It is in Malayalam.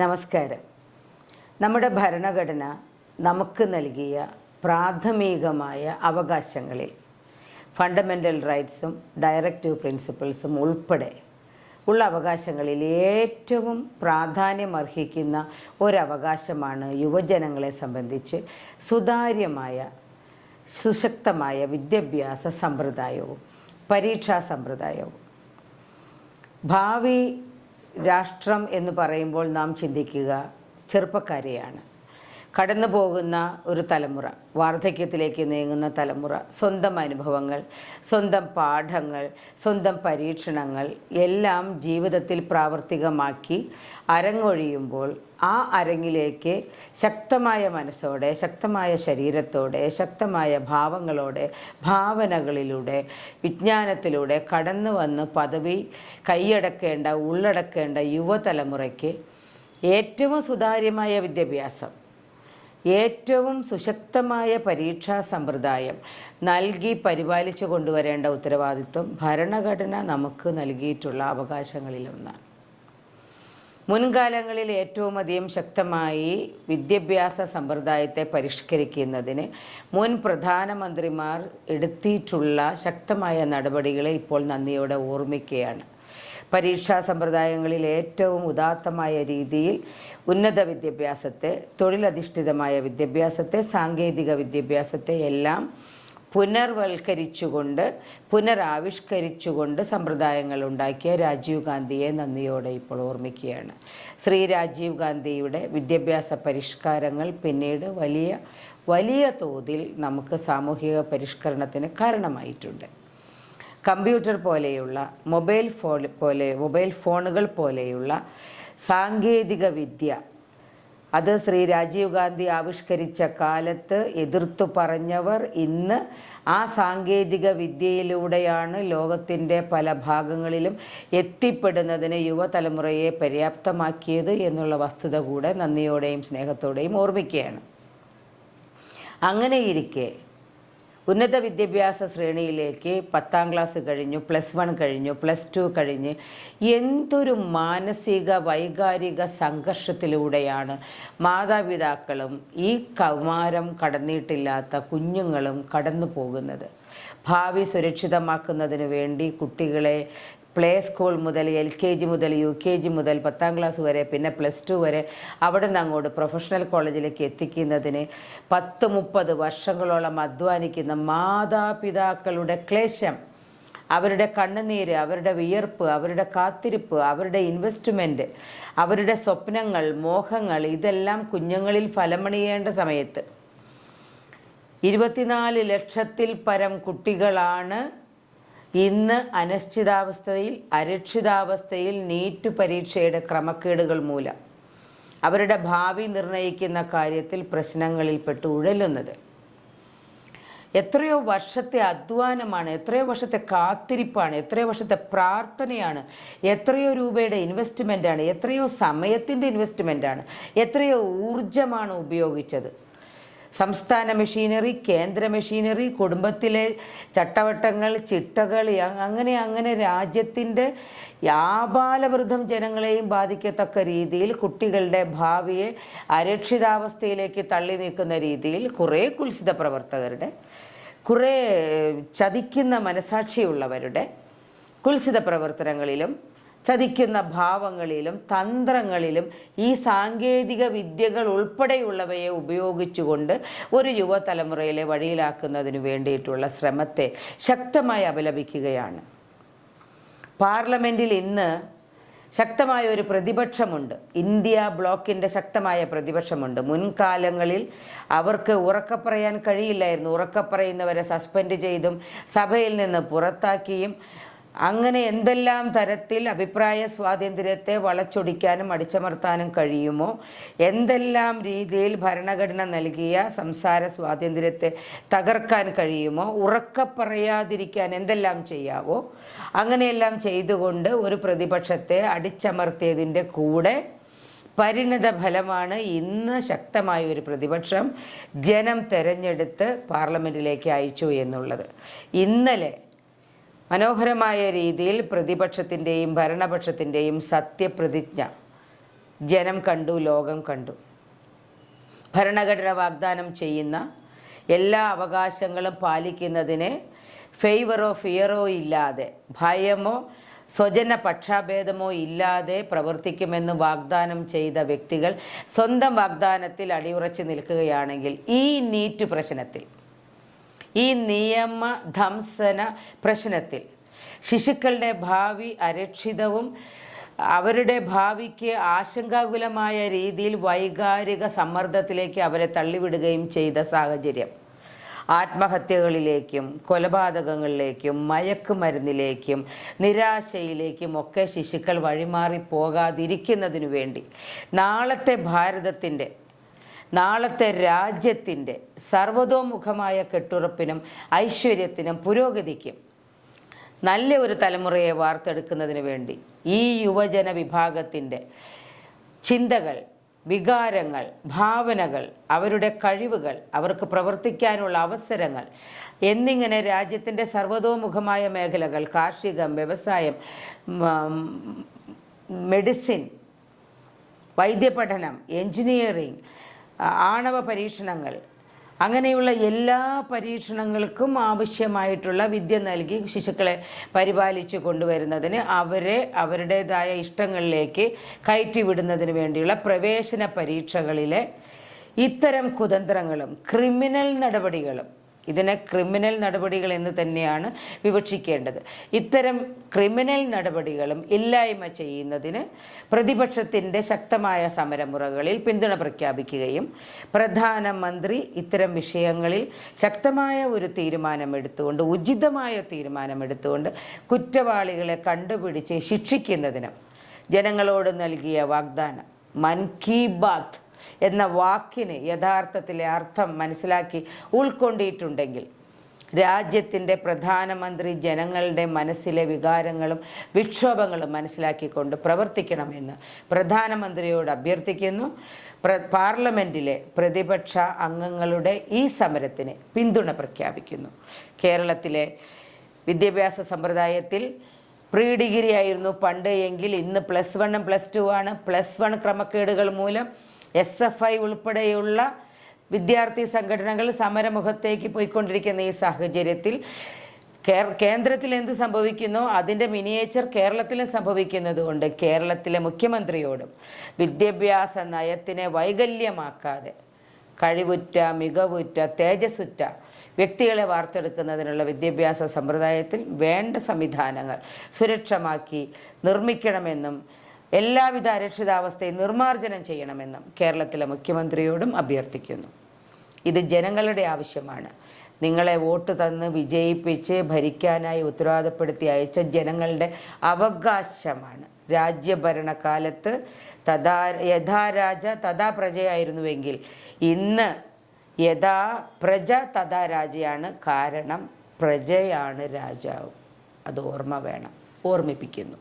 നമസ്കാരം. നമ്മുടെ ഭരണഘടന നമുക്ക് നൽകിയ പ്രാഥമികമായ അവകാശങ്ങളിൽ ഫണ്ടമെൻ്റൽ റൈറ്റ്സും ഡയറക്റ്റീവ് പ്രിൻസിപ്പിൾസും ഉൾപ്പെടെ ഉള്ള അവകാശങ്ങളിൽ ഏറ്റവും പ്രാധാന്യമർഹിക്കുന്ന ഒരവകാശമാണ് യുവജനങ്ങളെ സംബന്ധിച്ച് സുതാര്യമായ സുശക്തമായ വിദ്യാഭ്യാസ സമ്പ്രദായവും പരീക്ഷാ സമ്പ്രദായവും. ഭാവി രാഷ്ട്രം എന്ന് പറയുമ്പോൾ നാം ചിന്തിക്കുക ചെറുപ്പക്കാരെയാണ്. കടന്നു പോകുന്ന ഒരു തലമുറ, വാർദ്ധക്യത്തിലേക്ക് നീങ്ങുന്ന തലമുറ, സ്വന്തം അനുഭവങ്ങൾ, സ്വന്തം പാഠങ്ങൾ, സ്വന്തം പരീക്ഷണങ്ങൾ എല്ലാം ജീവിതത്തിൽ പ്രാവർത്തികമാക്കി അരങ്ങൊഴിയുമ്പോൾ ആ അരങ്ങിലേക്ക് ശക്തമായ മനസ്സോടെ, ശക്തമായ ശരീരത്തോടെ, ശക്തമായ ഭാവങ്ങളോടെ, ഭാവനകളിലൂടെ, വിജ്ഞാനത്തിലൂടെ കടന്നു വന്ന് പദവി കൈയടക്കേണ്ട, ഉള്ളടക്കേണ്ട യുവതലമുറയ്ക്ക് ഏറ്റവും സുതാര്യമായ വിദ്യാഭ്യാസം, ഏറ്റവും സുശക്തമായ പരീക്ഷാ സമ്പ്രദായം നൽകി പരിപാലിച്ചു കൊണ്ടുവരേണ്ട ഉത്തരവാദിത്വം ഭരണഘടന നമുക്ക് നൽകിയിട്ടുള്ള അവകാശങ്ങളിലൊന്നാണ്. മുൻകാലങ്ങളിൽ ഏറ്റവും അധികം ശക്തമായി വിദ്യാഭ്യാസ സമ്പ്രദായത്തെ പരിഷ്കരിക്കുന്നതിന് മുൻ പ്രധാനമന്ത്രിമാർ എടുത്തിട്ടുള്ള ശക്തമായ നടപടികളെ ഇപ്പോൾ നന്ദിയോടെ ഓർമ്മിക്കുകയാണ്. പരീക്ഷാ സമ്പ്രദായങ്ങളിൽ ഏറ്റവും ഉദാത്തമായ രീതിയിൽ ഉന്നത വിദ്യാഭ്യാസത്തെ, തൊഴിലധിഷ്ഠിതമായ വിദ്യാഭ്യാസത്തെ, സാങ്കേതിക വിദ്യാഭ്യാസത്തെ എല്ലാം പുനർവൽക്കരിച്ചുകൊണ്ട്, പുനരാവിഷ്കരിച്ചുകൊണ്ട് സമ്പ്രദായങ്ങൾ ഉണ്ടാക്കിയ രാജീവ് ഗാന്ധിയെ നന്ദിയോടെ ഇപ്പോൾ ഓർമ്മിക്കുകയാണ്. ശ്രീ രാജീവ് ഗാന്ധിയുടെ വിദ്യാഭ്യാസ പരിഷ്കാരങ്ങൾ പിന്നീട് വലിയ തോതിൽ നമുക്ക് സാമൂഹിക പരിഷ്കരണത്തിന് കാരണമായിട്ടുണ്ട്. കമ്പ്യൂട്ടർ പോലെയുള്ള മൊബൈൽ ഫോണുകൾ പോലെയുള്ള സാങ്കേതിക വിദ്യ, അത് ശ്രീ രാജീവ് ഗാന്ധി ആവിഷ്കരിച്ച കാലത്ത് എതിർത്തു പറഞ്ഞവർ ഇന്ന് ആ സാങ്കേതിക വിദ്യയിലൂടെയാണ് ലോകത്തിൻ്റെ പല ഭാഗങ്ങളിലും എത്തിപ്പെടുന്നതിന് യുവതലമുറയെ പര്യാപ്തമാക്കിയത് എന്നുള്ള വസ്തുത കൂടെ നന്ദിയോടെയും സ്നേഹത്തോടെയും ഓർമ്മിക്കുകയാണ്. അങ്ങനെയിരിക്കെ ഉന്നത വിദ്യാഭ്യാസ ശ്രേണിയിലേക്ക് 10ാം ക്ലാസ് കഴിഞ്ഞു, +1 കഴിഞ്ഞു, +2 കഴിഞ്ഞ് എന്തൊരു മാനസിക വൈകാരിക സംഘർഷത്തിലൂടെയാണ് മാതാപിതാക്കളും ഈ കൗമാരം കടന്നിട്ടില്ലാത്ത കുഞ്ഞുങ്ങളും കടന്നു പോകുന്നത്. ഭാവി സുരക്ഷിതമാക്കുന്നതിന് വേണ്ടി കുട്ടികളെ പ്ലേ സ്കൂൾ മുതൽ LKG മുതൽ UKG മുതൽ 10ാം ക്ലാസ് വരെ, പിന്നെ +2 വരെ, അവിടെ നിന്ന് അങ്ങോട്ട് പ്രൊഫഷണൽ കോളേജിലേക്ക് എത്തിക്കുന്നതിന് 10-30 വർഷങ്ങളോളം അധ്വാനിക്കുന്ന മാതാപിതാക്കളുടെ ക്ലേശം, അവരുടെ കണ്ണുനീര്, അവരുടെ വിയർപ്പ്, അവരുടെ കാത്തിരിപ്പ്, അവരുടെ ഇൻവെസ്റ്റ്മെൻറ്റ്, അവരുടെ സ്വപ്നങ്ങൾ, മോഹങ്ങൾ, ഇതെല്ലാം കുഞ്ഞുങ്ങളിൽ ഫലമണിയേണ്ട സമയത്ത് 24 ലക്ഷത്തിൽ പരം കുട്ടികളാണ് ഇന്ന് അരക്ഷിതാവസ്ഥയിൽ നീറ്റ് പരീക്ഷയുടെ ക്രമക്കേടുകൾ മൂലം അവരുടെ ഭാവി നിർണയിക്കുന്ന കാര്യത്തിൽ പ്രശ്നങ്ങളിൽപ്പെട്ട് ഉഴലുന്നത്. എത്രയോ വർഷത്തെ അധ്വാനമാണ്, എത്രയോ വർഷത്തെ കാത്തിരിപ്പാണ്, എത്രയോ വർഷത്തെ പ്രാർത്ഥനയാണ്, എത്രയോ രൂപയുടെ ഇൻവെസ്റ്റ്മെൻറ്റാണ്, എത്രയോ സമയത്തിൻ്റെ ഇൻവെസ്റ്റ്മെൻറ്റാണ്, എത്രയോ ഊർജമാണ് ഉപയോഗിച്ചത്. സംസ്ഥാന മെഷീനറി, കേന്ദ്ര മെഷീനറി, കുടുംബത്തിലെ ചട്ടവട്ടങ്ങൾ, ചിട്ടകൾ, അങ്ങനെ രാജ്യത്തിൻ്റെ ആബാലവൃദ്ധം ജനങ്ങളെയും ബാധിക്കത്തക്ക രീതിയിൽ കുട്ടികളുടെ ഭാവിയെ അരക്ഷിതാവസ്ഥയിലേക്ക് തള്ളി നീക്കുന്ന രീതിയിൽ കുറേ കുൽസിത പ്രവർത്തകരുടെ, കുറേ ചതിക്കുന്ന മനസാക്ഷിയുള്ളവരുടെ കുൽസിത പ്രവർത്തനങ്ങളിലും ചതിക്കുന്ന ഭാവങ്ങളിലും തന്ത്രങ്ങളിലും ഈ സാങ്കേതിക വിദ്യകൾ ഉൾപ്പെടെയുള്ളവയെ ഉപയോഗിച്ചുകൊണ്ട് ഒരു യുവതലമുറയിലെ വഴിയിലാക്കുന്നതിന് വേണ്ടിയിട്ടുള്ള ശ്രമത്തെ ശക്തമായി അപലപിക്കുകയാണ്. പാർലമെൻറ്റിൽ ഇന്ന് ശക്തമായ ഒരു പ്രതിപക്ഷമുണ്ട്. ഇന്ത്യ ബ്ലോക്കിൻ്റെ ശക്തമായ പ്രതിപക്ഷമുണ്ട്. മുൻകാലങ്ങളിൽ അവർക്ക് ഉറക്കപ്പറയാൻ കഴിയില്ലായിരുന്നു. ഉറക്കപ്പറയുന്നവരെ സസ്പെൻഡ് ചെയ്തും സഭയിൽ നിന്ന് പുറത്താക്കിയും അങ്ങനെ എന്തെല്ലാം തരത്തിൽ അഭിപ്രായ സ്വാതന്ത്ര്യത്തെ വളച്ചൊടിക്കാനും അടിച്ചമർത്താനും കഴിയുമോ, എന്തെല്ലാം രീതിയിൽ ഭരണഘടന നൽകിയ സംസാര സ്വാതന്ത്ര്യത്തെ തകർക്കാൻ കഴിയുമോ, ഉറക്കപ്പറയാതിരിക്കാൻ എന്തെല്ലാം ചെയ്യാവോ, അങ്ങനെയെല്ലാം ചെയ്തുകൊണ്ട് ഒരു പ്രതിപക്ഷത്തെ അടിച്ചമർത്തിയതിൻ്റെ കൂടെ പരിണിത ഫലമാണ് ഇന്ന് ശക്തമായ ഒരു പ്രതിപക്ഷം ജനം തെരഞ്ഞെടുത്ത് പാർലമെൻറ്റിലേക്ക് അയച്ചു എന്നുള്ളത്. ഇന്നലെ മനോഹരമായ രീതിയിൽ പ്രതിപക്ഷത്തിൻ്റെയും ഭരണപക്ഷത്തിൻ്റെയും സത്യപ്രതിജ്ഞ ജനം കണ്ടു, ലോകം കണ്ടു. ഭരണഘടന വാഗ്ദാനം ചെയ്യുന്ന എല്ലാ അവകാശങ്ങളും പാലിക്കുന്നതിന് ഫേവറോ ഫിയറോ ഇല്ലാതെ, ഭയമോ സ്വജന പക്ഷാഭേദമോ ഇല്ലാതെ പ്രവർത്തിക്കുമെന്ന് വാഗ്ദാനം ചെയ്ത വ്യക്തികൾ സ്വന്തം വാഗ്ദാനത്തിൽ അടിയുറച്ച് നിൽക്കുകയാണെങ്കിൽ ഈ നീറ്റ് പ്രശ്നത്തിൽ, ഈ നിയമധംസന പ്രശ്നത്തിൽ ശിശുക്കളുടെ ഭാവി അരക്ഷിതവും അവരുടെ ഭാവിക്ക് ആശങ്കാകുലമായ രീതിയിൽ വൈകാരിക സമ്മർദ്ദത്തിലേക്ക് അവരെ തള്ളിവിടുകയും ചെയ്ത സാഹചര്യം ആത്മഹത്യകളിലേക്കും കൊലപാതകങ്ങളിലേക്കും മയക്കുമരുന്നിലേക്കും നിരാശയിലേക്കും ഒക്കെ ശിശുക്കൾ വഴിമാറി പോകാതിരിക്കുന്നതിനു വേണ്ടി നാളത്തെ ഭാരതത്തിൻ്റെ, നാളത്തെ രാജ്യത്തിൻ്റെ സർവതോമുഖമായ കെട്ടുറപ്പിനും ഐശ്വര്യത്തിനും പുരോഗതിക്കും നല്ല ഒരു തലമുറയെ വാർത്തെടുക്കുന്നതിന് വേണ്ടി ഈ യുവജന വിഭാഗത്തിൻ്റെ ചിന്തകൾ, വികാരങ്ങൾ, ഭാവനകൾ, അവരുടെ കഴിവുകൾ, അവർക്ക് പ്രവർത്തിക്കാനുള്ള അവസരങ്ങൾ എന്നിങ്ങനെ രാജ്യത്തിൻ്റെ സർവതോമുഖമായ മേഖലകൾ, കാർഷികം, വ്യവസായം, മെഡിസിൻ, വൈദ്യപഠനം, എൻജിനീയറിംഗ്, ആണവ പരീക്ഷണങ്ങൾ, അങ്ങനെയുള്ള എല്ലാ പരീക്ഷണങ്ങൾക്കും ആവശ്യമായിട്ടുള്ള വിദ്യ നൽകി ശിശുക്കളെ പരിപാലിച്ചു കൊണ്ടുവരുന്നതിന് അവരെ അവരുടേതായ ഇഷ്ടങ്ങളിലേക്ക് കയറ്റിവിടുന്നതിന് വേണ്ടിയുള്ള പ്രവേശന പരീക്ഷകളിലെ ഇത്തരം കുതന്ത്രങ്ങളും ക്രിമിനൽ നടപടികളും, ഇതിനെ ക്രിമിനൽ നടപടികൾ എന്ന് തന്നെയാണ് വിവക്ഷിക്കേണ്ടത്, ഇത്തരം ക്രിമിനൽ നടപടികളും ഇല്ലായ്മ ചെയ്യുന്നതിന് പ്രതിപക്ഷത്തിൻ്റെ ശക്തമായ സമരമുറകളിൽ പിന്തുണ പ്രഖ്യാപിക്കുകയും പ്രധാനമന്ത്രി ഇത്തരം വിഷയങ്ങളിൽ ശക്തമായ ഒരു തീരുമാനമെടുത്തുകൊണ്ട്, ഉചിതമായ തീരുമാനമെടുത്തുകൊണ്ട് കുറ്റവാളികളെ കണ്ടുപിടിച്ച് ശിക്ഷിക്കുന്നതിനും ജനങ്ങളോട് നൽകിയ വാഗ്ദാനം, മൻ കി ബാത്ത് എന്ന വാക്കിന് യഥാർത്ഥത്തിലെ അർത്ഥം മനസ്സിലാക്കി ഉൾക്കൊണ്ടിട്ടുണ്ടെങ്കിൽ രാജ്യത്തിൻ്റെ പ്രധാനമന്ത്രി ജനങ്ങളുടെ മനസ്സിലെ വികാരങ്ങളും വിക്ഷോഭങ്ങളും മനസ്സിലാക്കിക്കൊണ്ട് പ്രവർത്തിക്കണമെന്ന് പ്രധാനമന്ത്രിയോട് അഭ്യർത്ഥിക്കുന്നു. പാർലമെൻറ്റിലെ പ്രതിപക്ഷ അംഗങ്ങളുടെ ഈ സമരത്തിന് പിന്തുണ പ്രഖ്യാപിക്കുന്നു. കേരളത്തിലെ വിദ്യാഭ്യാസ സമ്പ്രദായത്തിൽ പ്രീ ഡിഗ്രി ആയിരുന്നു പണ്ട് എങ്കിൽ ഇന്ന് +1 +2 ആണ്. +1 ക്രമക്കേടുകൾ മൂലം SFI ഉൾപ്പെടെയുള്ള വിദ്യാർത്ഥി സംഘടനകൾ സമരമുഖത്തേക്ക് പോയിക്കൊണ്ടിരിക്കുന്ന ഈ സാഹചര്യത്തിൽ കേന്ദ്രത്തിൽ എന്ത് സംഭവിക്കുന്നോ അതിൻ്റെ മിനിയേച്ചർ കേരളത്തിലും സംഭവിക്കുന്നതുകൊണ്ട് കേരളത്തിലെ മുഖ്യമന്ത്രിയോടും വിദ്യാഭ്യാസ നയത്തിനെ വൈകല്യമാക്കാതെ കഴിവുറ്റ, മികവുറ്റ, തേജസ്സുറ്റ വ്യക്തികളെ വാർത്തെടുക്കുന്നതിനുള്ള വിദ്യാഭ്യാസ സമ്പ്രദായത്തിൽ വേണ്ട സംവിധാനങ്ങൾ സുരക്ഷമാക്കി നിർമ്മിക്കണമെന്നും എല്ലാവിധ അരക്ഷിതാവസ്ഥയും നിർമ്മാർജ്ജനം ചെയ്യണമെന്നും കേരളത്തിലെ മുഖ്യമന്ത്രിയോടും അഭ്യർത്ഥിക്കുന്നു. ഇത് ജനങ്ങളുടെ ആവശ്യമാണ്. നിങ്ങളെ വോട്ട് തന്ന് വിജയിപ്പിച്ച് ഭരിക്കാനായി ഉത്തരവാദപ്പെടുത്തി അയച്ച ജനങ്ങളുടെ അവകാശമാണ്. രാജ്യഭരണകാലത്ത് യഥാ രാജ തഥാ പ്രജയായിരുന്നുവെങ്കിൽ ഇന്ന് യഥാ പ്രജ തഥാ രാജയാണ്. കാരണം പ്രജയാണ് രാജാവ്. അത് ഓർമ്മ വേണം, ഓർമ്മിപ്പിക്കുന്നു.